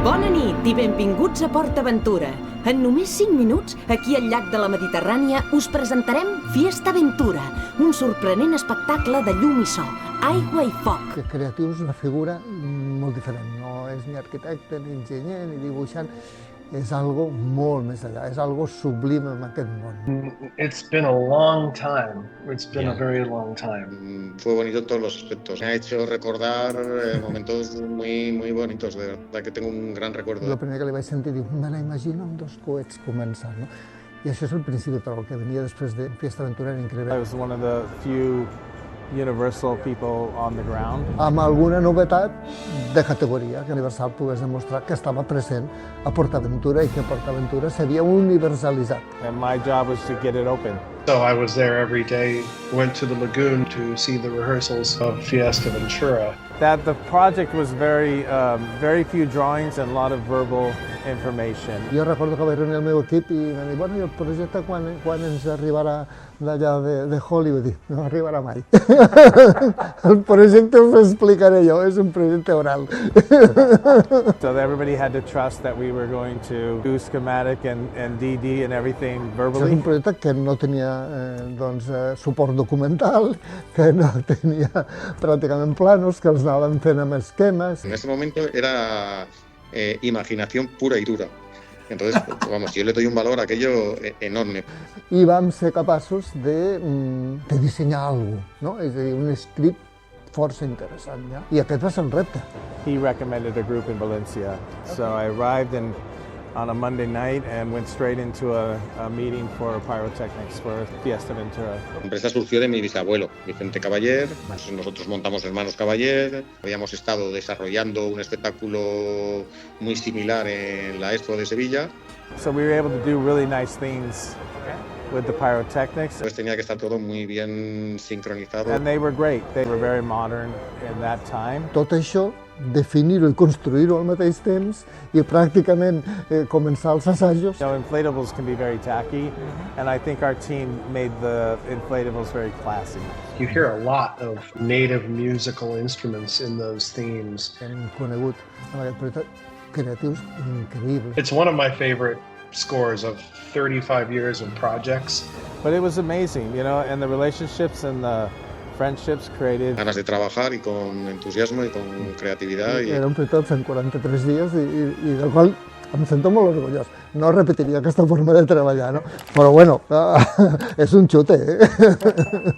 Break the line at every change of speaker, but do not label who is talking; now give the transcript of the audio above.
Bona nit i benvinguts a PortAventura. En només 5 minuts, aquí al llac de la Mediterrània, us presentarem Fiesta Aventura, un sorprenent espectacle de llum i so, aigua i foc.
El creatiu és una figura molt diferent, no és ni arquitecte, ni enginyer, ni dibuixant, és algo molt més allà, és algo sublim en aquest món.
It's been a long time. It's been a very long time.
Fue bonito en todos los aspectos. Me ha hecho recordar momentos muy bonitos, de verdad que tengo un gran recuerdo.
El primer que li vaig sentir, diu, me la imagino amb 2 coets començant, no? I això és el principi, però el que venia després de Fiesta Aventura era increïble.
I was one of the few Universal people on the ground.
Amb alguna novetat de categoria, que Universal pogués demostrar que estava present a PortAventura i que PortAventura s'havia universalitzat.
And my job was to get it open.
So I was there every day, went to the lagoon to see the rehearsals of Fiesta Ventura.
That the project was very few drawings and a lot of verbal information.
Jo recordo que vaig reunir el meu equip i em dir, bueno, i el projecte quan ens arribarà d'allà de Hollywood? I no arribarà mai. El projecte us l'explicaré jo, és un projecte oral.
So everybody had to trust that we were going to do schematic and DD and everything verbally.
És un projecte que no tenia suport documental, que no tenia pràcticament planos, que els anàvem fent amb esquemes.
En este momento era imaginación pura y dura. Entonces, vamos, yo le doy un valor a aquello enorme.
I vam ser capaços de dissenyar alguna cosa, no? És a dir, un script força interessant, ja? I aquest va ser el repte.
He recommended a group in Valencia. So I arrived on a Monday night and went straight into a meeting for pyrotechnics for Fiesta Ventura.
La empresa surgió de mi bisabuelo, Vicente Caballer. Nosotros montamos Hermanos Caballer. Habíamos estado desarrollando un espectáculo muy similar en la Expo de Sevilla.
So we were able to do really nice things with the pyrotechnics.
Pues tenía que estar todo muy bien sincronizado.
And they were great. They were very modern in that time.
Tot això, definir-ho i construir-ho al mateix temps i pràcticament començar els assajos.
You know, inflatables can be very tacky, and I think our team made the inflatables very classy.
You hear a lot of native musical instruments in those themes.
Hem conegut en aquest projecte creatius increïbles.
It's one of my favorite scores of 35 years of projects.
But it was amazing, you know, and the relationships and the friendships created.
Ganas de trabajar y con entusiasmo y con creatividad.
Era un projecte de 143 dies i del qual em sento molt orgullós. No repetiria aquesta forma de treballar, no? Però bueno, és un xute, eh?